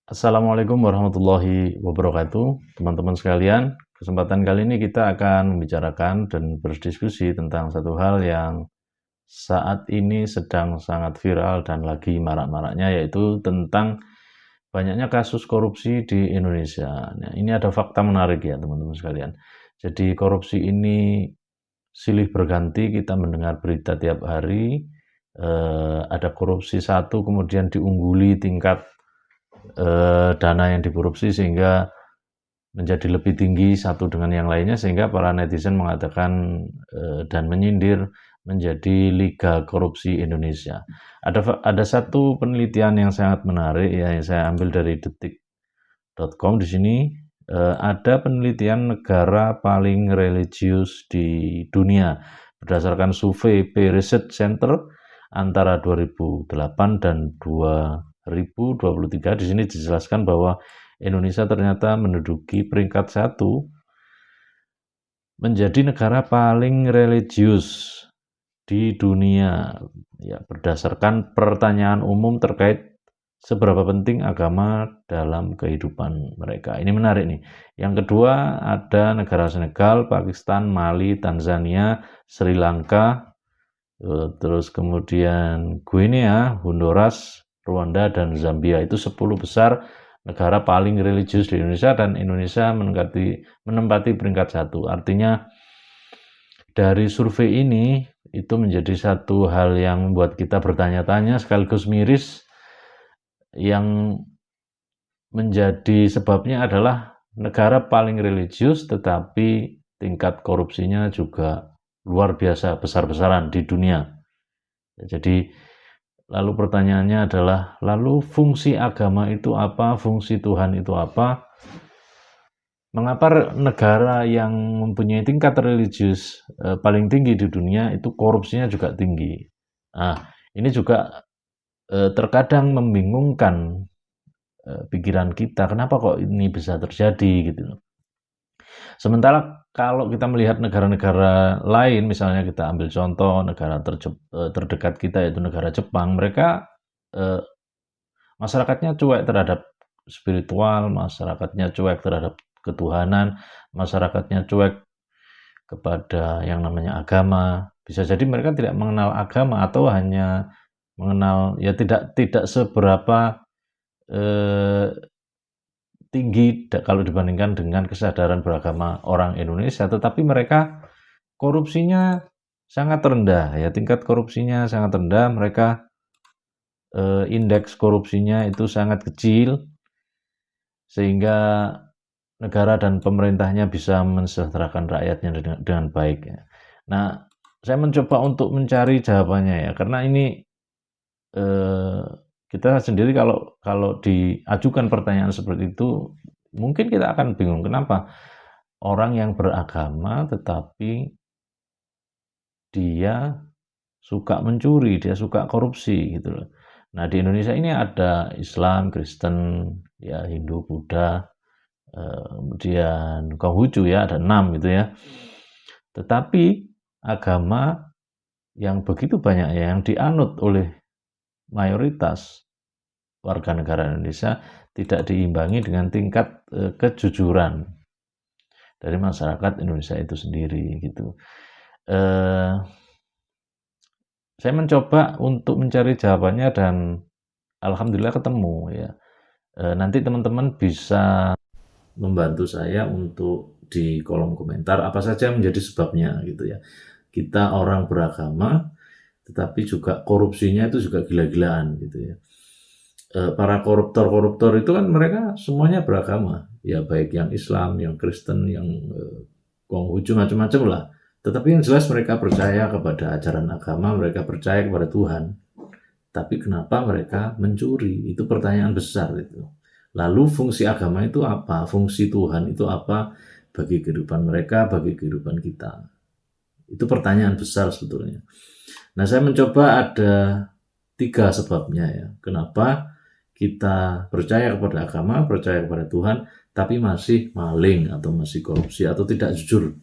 Assalamualaikum warahmatullahi wabarakatuh, teman-teman sekalian. Kesempatan kali ini kita akan membicarakan dan berdiskusi tentang satu hal yang saat ini sedang sangat viral dan lagi marak-maraknya, yaitu tentang banyaknya kasus korupsi di Indonesia. Nah, ini ada fakta menarik ya, teman-teman sekalian. Jadi korupsi ini silih berganti, kita mendengar berita tiap hari, ada korupsi satu kemudian diungguli tingkat dana yang dikorupsi sehingga menjadi lebih tinggi satu dengan yang lainnya, sehingga para netizen mengatakan dan menyindir menjadi Liga Korupsi Indonesia. Ada satu penelitian yang sangat menarik ya, yang saya ambil dari detik.com. Di sini ada penelitian negara paling religius di dunia berdasarkan survei Pew Research Center antara 2008 dan 2023. Di sini dijelaskan bahwa Indonesia ternyata menduduki peringkat 1 menjadi negara paling religius di dunia, ya, berdasarkan pertanyaan umum terkait seberapa penting agama dalam kehidupan mereka. Ini menarik nih. Yang kedua ada negara Senegal, Pakistan, Mali, Tanzania, Sri Lanka, terus kemudian Guinea, Honduras, Rwanda, dan Zambia. Itu 10 besar negara paling religius di Indonesia, dan Indonesia menempati peringkat 1. Artinya dari survei ini itu menjadi satu hal yang membuat kita bertanya-tanya sekaligus miris. Yang menjadi sebabnya adalah negara paling religius tetapi tingkat korupsinya juga luar biasa besar-besaran di dunia. Jadi lalu pertanyaannya adalah, lalu fungsi agama itu apa? Fungsi Tuhan itu apa? Mengapa negara yang mempunyai tingkat religius paling tinggi di dunia itu korupsinya juga tinggi? Nah, ini juga terkadang membingungkan pikiran kita, kenapa kok ini bisa terjadi gitu loh. Sementara kalau kita melihat negara-negara lain, misalnya kita ambil contoh negara terdekat kita yaitu negara Jepang, mereka eh, masyarakatnya cuek terhadap spiritual, masyarakatnya cuek terhadap ketuhanan, masyarakatnya cuek kepada yang namanya agama. Bisa jadi mereka tidak mengenal agama atau hanya mengenal, ya, tidak seberapa eh, tinggi kalau dibandingkan dengan kesadaran beragama orang Indonesia, tetapi mereka korupsinya sangat rendah ya, tingkat korupsinya sangat rendah, mereka indeks korupsinya itu sangat kecil sehingga negara dan pemerintahnya bisa mensejahterakan rakyatnya dengan baik ya. Nah, saya mencoba untuk mencari jawabannya ya, karena ini eh, kita sendiri kalau diajukan pertanyaan seperti itu, mungkin kita akan bingung kenapa orang yang beragama tetapi dia suka mencuri, dia suka korupsi gitu loh. Nah, di Indonesia ini ada Islam, Kristen, ya, Hindu, Buddha, kemudian Konghucu ya, ada 6 gitu ya. Tetapi agama yang begitu banyak ya, yang dianut oleh mayoritas warga negara Indonesia tidak diimbangi dengan tingkat kejujuran dari masyarakat Indonesia itu sendiri gitu. Saya mencoba untuk mencari jawabannya dan alhamdulillah ketemu ya. Nanti teman-teman bisa membantu saya untuk di kolom komentar apa saja yang menjadi sebabnya gitu ya. Kita orang beragama tetapi juga korupsinya itu juga gila-gilaan gitu ya. Para koruptor-koruptor itu kan mereka semuanya beragama, ya, baik yang Islam, yang Kristen, yang Konghucu, macam-macam lah. Tetapi yang jelas mereka percaya kepada ajaran agama, mereka percaya kepada Tuhan. Tapi kenapa mereka mencuri? Itu pertanyaan besar itu. Lalu fungsi agama itu apa? Fungsi Tuhan itu apa bagi kehidupan mereka, bagi kehidupan kita? Itu pertanyaan besar sebetulnya. Nah, saya mencoba ada 3 sebabnya ya. Kenapa kita percaya kepada agama, percaya kepada Tuhan, tapi masih maling atau masih korupsi atau tidak jujur.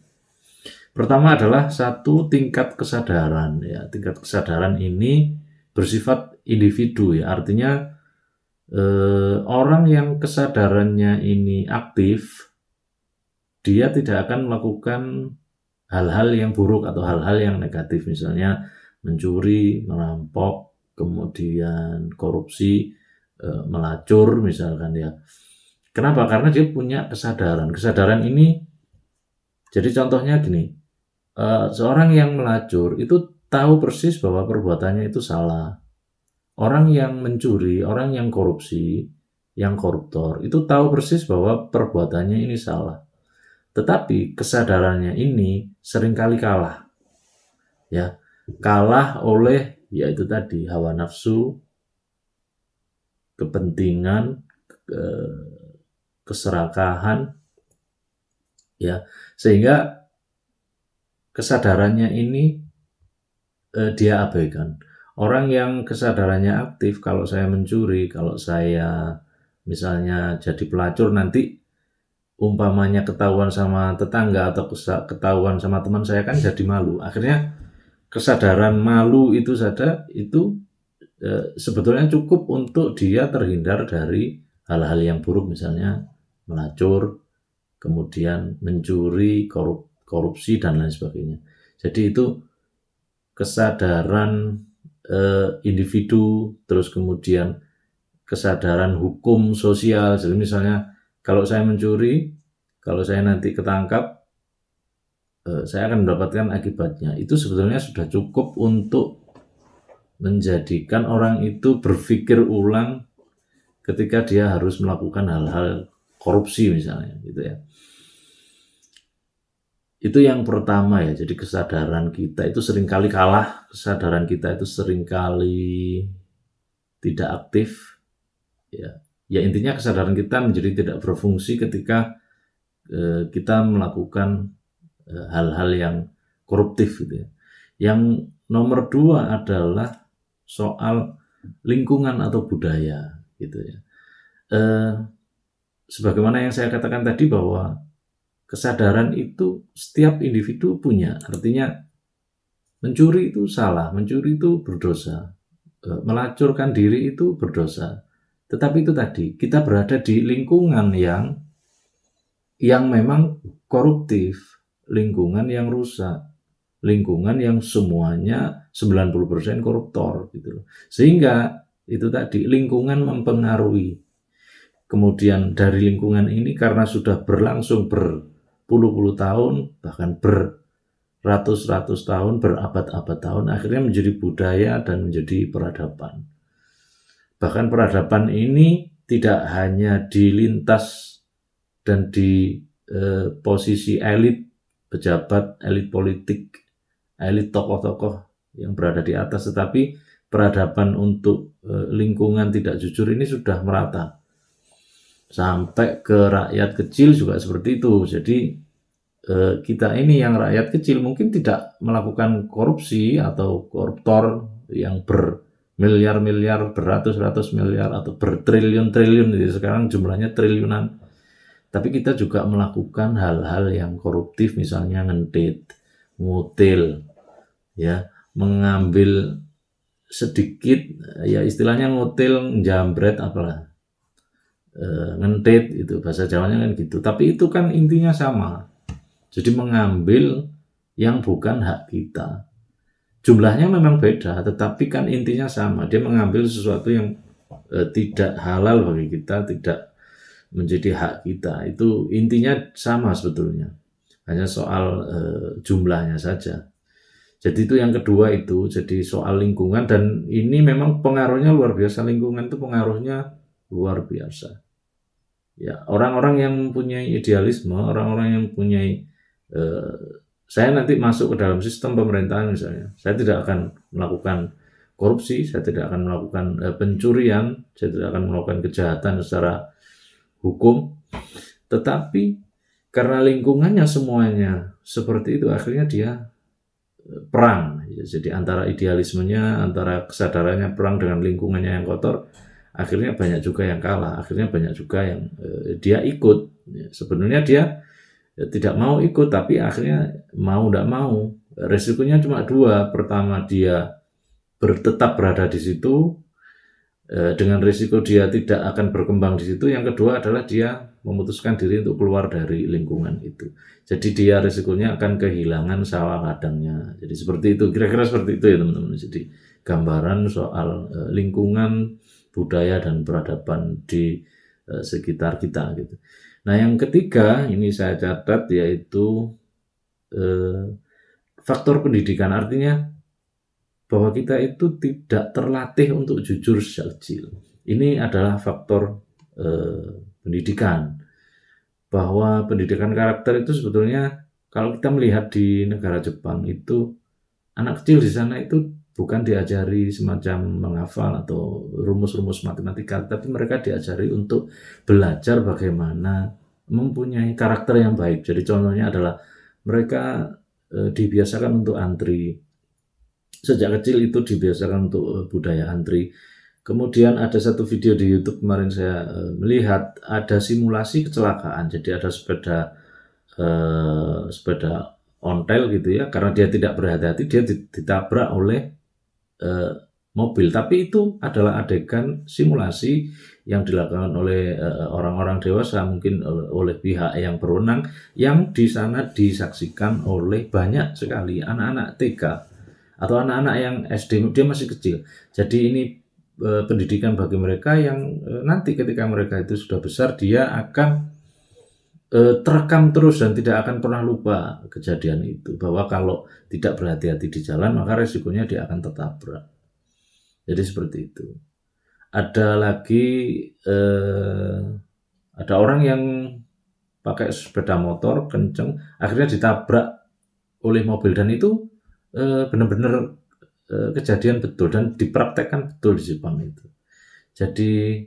Pertama adalah satu, tingkat kesadaran ya. Tingkat kesadaran ini bersifat individu ya. Artinya orang yang kesadarannya ini aktif, dia tidak akan melakukan hal-hal yang buruk atau hal-hal yang negatif, misalnya mencuri, merampok, kemudian korupsi, melacur misalkan ya. Kenapa? Karena dia punya kesadaran. Kesadaran ini, jadi contohnya gini, seorang yang melacur itu tahu persis bahwa perbuatannya itu salah. Orang yang mencuri, orang yang korupsi, yang koruptor, itu tahu persis bahwa perbuatannya ini salah. Tetapi kesadarannya ini seringkali kalah. Ya, kalah oleh yaitu tadi hawa nafsu, kepentingan, keserakahan, ya, sehingga kesadarannya ini dia abaikan. Orang yang kesadarannya aktif, kalau saya mencuri, kalau saya misalnya jadi pelacur, nanti umpamanya ketahuan sama tetangga atau ketahuan sama teman saya kan jadi malu. Akhirnya kesadaran malu itu saja itu sebetulnya cukup untuk dia terhindar dari hal-hal yang buruk, misalnya melacur, kemudian mencuri, korupsi dan lain sebagainya. Jadi itu kesadaran individu, terus kemudian kesadaran hukum sosial. Jadi misalnya kalau saya mencuri, kalau saya nanti ketangkap, saya akan mendapatkan akibatnya. Itu sebetulnya sudah cukup untuk menjadikan orang itu berpikir ulang ketika dia harus melakukan hal-hal korupsi misalnya, gitu ya. Itu yang pertama ya, jadi kesadaran kita itu seringkali kalah, kesadaran kita itu seringkali tidak aktif, ya. Ya intinya kesadaran kita menjadi tidak berfungsi ketika kita melakukan hal-hal yang koruptif gitu ya. Yang nomor 2 adalah soal lingkungan atau budaya gitu ya. Sebagaimana yang saya katakan tadi bahwa kesadaran itu setiap individu punya, artinya mencuri itu salah, mencuri itu berdosa, melacurkan diri itu berdosa. Tetapi itu tadi, kita berada di lingkungan yang memang koruptif, lingkungan yang rusak, lingkungan yang semuanya 90% koruptor gitu. Sehingga itu tadi lingkungan mempengaruhi. Kemudian dari lingkungan ini karena sudah berlangsung berpuluh-puluh tahun, bahkan beratus-ratus tahun, berabad-abad tahun, akhirnya menjadi budaya dan menjadi peradaban. Bahkan peradaban ini tidak hanya dilintas dan di posisi elit, pejabat, elit politik, elit tokoh-tokoh yang berada di atas, tetapi peradaban untuk lingkungan tidak jujur ini sudah merata. Sampai ke rakyat kecil juga seperti itu. Jadi kita ini yang rakyat kecil mungkin tidak melakukan korupsi atau koruptor yang bermiliar-miliar, beratus-ratus miliar atau bertriliun-triliun, sekarang jumlahnya triliunan. Tapi kita juga melakukan hal-hal yang koruptif, misalnya ngentit, ngutil, ya, mengambil sedikit, ya istilahnya ngutil, njambret apalah, ngentit itu bahasa Jawanya kan gitu. Tapi itu kan intinya sama. Jadi mengambil yang bukan hak kita. Jumlahnya memang beda, tetapi kan intinya sama. Dia mengambil sesuatu yang tidak halal bagi kita, tidak menjadi hak kita. Itu intinya sama sebetulnya. Hanya soal jumlahnya saja. Jadi itu yang kedua itu, jadi soal lingkungan, dan ini memang pengaruhnya luar biasa. Lingkungan itu pengaruhnya luar biasa. Ya, orang-orang yang mempunyai idealisme, orang-orang yang mempunyai saya nanti masuk ke dalam sistem pemerintahan misalnya, saya tidak akan melakukan korupsi, saya tidak akan melakukan pencurian, saya tidak akan melakukan kejahatan secara hukum, tetapi karena lingkungannya semuanya seperti itu, akhirnya dia perang. Jadi antara idealismenya, antara kesadarannya perang dengan lingkungannya yang kotor, akhirnya banyak juga yang kalah, akhirnya banyak juga yang dia ikut. Sebenarnya dia tidak mau ikut, tapi akhirnya mau tidak mau. Resikonya cuma dua. Pertama, dia tetap berada di situ, dengan risiko dia tidak akan berkembang di situ. Yang kedua adalah dia memutuskan diri untuk keluar dari lingkungan itu. Jadi dia risikonya akan kehilangan sawah ladangnya. Jadi seperti itu, kira-kira seperti itu ya teman-teman. Jadi gambaran soal lingkungan, budaya dan peradaban di sekitar kita gitu. Nah, yang ketiga ini saya catat yaitu faktor pendidikan, artinya bahwa kita itu tidak terlatih untuk jujur sejak kecil. Ini adalah faktor pendidikan, bahwa pendidikan karakter itu sebetulnya kalau kita melihat di negara Jepang itu anak kecil di sana itu bukan diajari semacam menghafal atau rumus-rumus matematika, tapi mereka diajari untuk belajar bagaimana mempunyai karakter yang baik. Jadi contohnya adalah mereka dibiasakan untuk antri. Sejak kecil itu dibiasakan untuk budaya antri. Kemudian ada satu video di YouTube kemarin saya melihat ada simulasi kecelakaan. Jadi ada sepeda ontel gitu ya, karena dia tidak berhati-hati dia ditabrak oleh mobil. Tapi itu adalah adegan simulasi yang dilakukan oleh orang-orang dewasa, mungkin oleh pihak yang berwenang, yang di sana disaksikan oleh banyak sekali anak-anak TK atau anak-anak yang SD, dia masih kecil. Jadi ini pendidikan bagi mereka yang nanti ketika mereka itu sudah besar, dia akan terekam terus dan tidak akan pernah lupa kejadian itu, bahwa kalau tidak berhati-hati di jalan maka resikonya dia akan tertabrak. Jadi seperti itu. Ada lagi ada orang yang pakai sepeda motor kenceng, akhirnya ditabrak oleh mobil, dan itu benar-benar kejadian betul dan dipraktekkan betul di Jepang itu. Jadi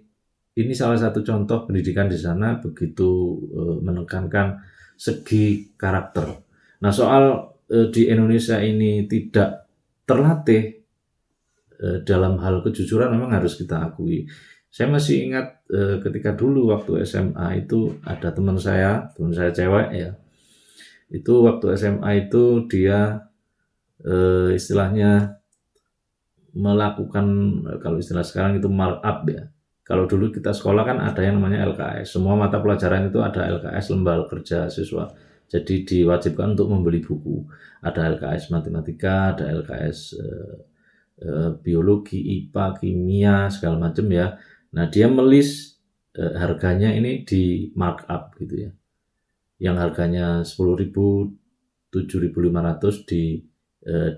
ini salah satu contoh pendidikan di sana begitu menekankan segi karakter. Nah, soal di Indonesia ini tidak terlatih dalam hal kejujuran, memang harus kita akui. Saya masih ingat ketika dulu waktu SMA itu ada teman saya cewek ya. Itu waktu SMA itu dia istilahnya melakukan, kalau istilah sekarang itu markup ya. Kalau dulu kita sekolah kan ada yang namanya LKS. Semua mata pelajaran itu ada LKS, lembaga kerja siswa. Jadi diwajibkan untuk membeli buku. Ada LKS matematika, ada LKS biologi, IPA, kimia, segala macam ya. Nah, dia melis harganya ini di markup gitu ya. Yang harganya 10.000, 7.500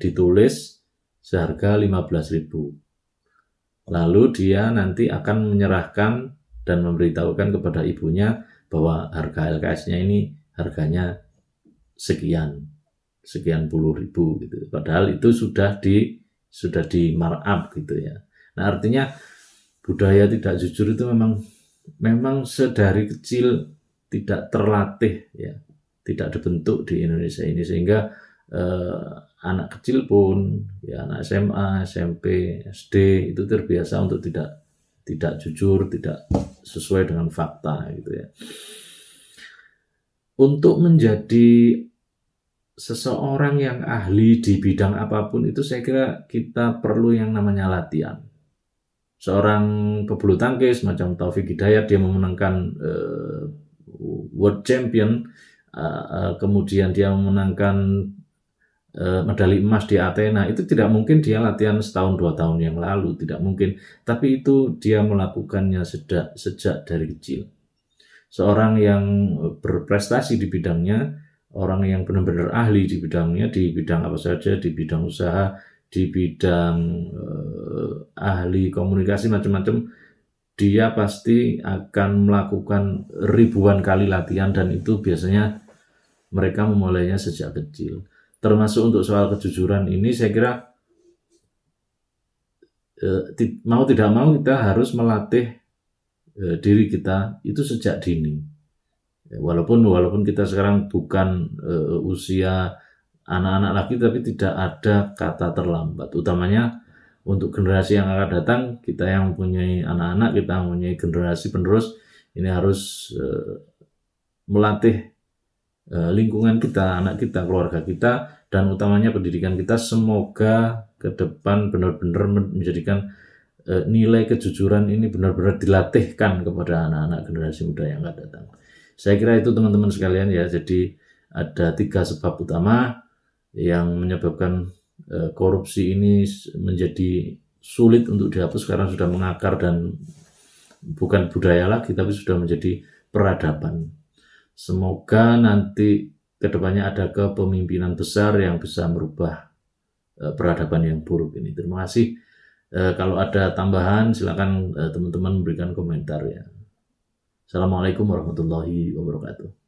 ditulis seharga 15.000. Lalu dia nanti akan menyerahkan dan memberitahukan kepada ibunya bahwa harga LKS-nya ini harganya sekian puluh ribu gitu. Padahal itu sudah di markup gitu ya. Nah, artinya budaya tidak jujur itu memang sedari kecil tidak terlatih ya, tidak dibentuk di Indonesia ini, sehingga anak kecil pun ya, anak SMA, SMP, SD itu terbiasa untuk tidak jujur, tidak sesuai dengan fakta gitu ya. Untuk menjadi seseorang yang ahli di bidang apapun itu saya kira kita perlu yang namanya latihan. Seorang pebulu tangkis macam Taufik Hidayat, dia memenangkan World Champion, kemudian dia memenangkan medali emas di Athena, itu tidak mungkin dia latihan setahun 2 tahun yang lalu, tidak mungkin. Tapi itu dia melakukannya sejak dari kecil. Seorang yang berprestasi di bidangnya, orang yang benar-benar ahli di bidangnya, di bidang apa saja, di bidang usaha, di bidang ahli komunikasi macam-macam, dia pasti akan melakukan ribuan kali latihan, dan itu biasanya mereka memulainya sejak kecil. Termasuk untuk soal kejujuran ini, saya kira mau tidak mau kita harus melatih diri kita itu sejak dini. Walaupun kita sekarang bukan usia anak-anak lagi, tapi tidak ada kata terlambat. Utamanya untuk generasi yang akan datang, kita yang mempunyai anak-anak, kita mempunyai generasi penerus, ini harus melatih lingkungan kita, anak kita, keluarga kita, dan utamanya pendidikan kita. Semoga ke depan benar-benar menjadikan nilai kejujuran ini benar-benar dilatihkan kepada anak-anak generasi muda yang akan datang. Saya kira itu teman-teman sekalian ya. Jadi ada 3 sebab utama yang menyebabkan korupsi ini menjadi sulit untuk dihapus karena sudah mengakar dan bukan budaya lagi tapi sudah menjadi peradaban. Semoga nanti kedepannya ada kepemimpinan besar yang bisa merubah peradaban yang buruk ini. Terima kasih. Kalau ada tambahan silakan teman-teman memberikan komentar ya. Assalamualaikum warahmatullahi wabarakatuh.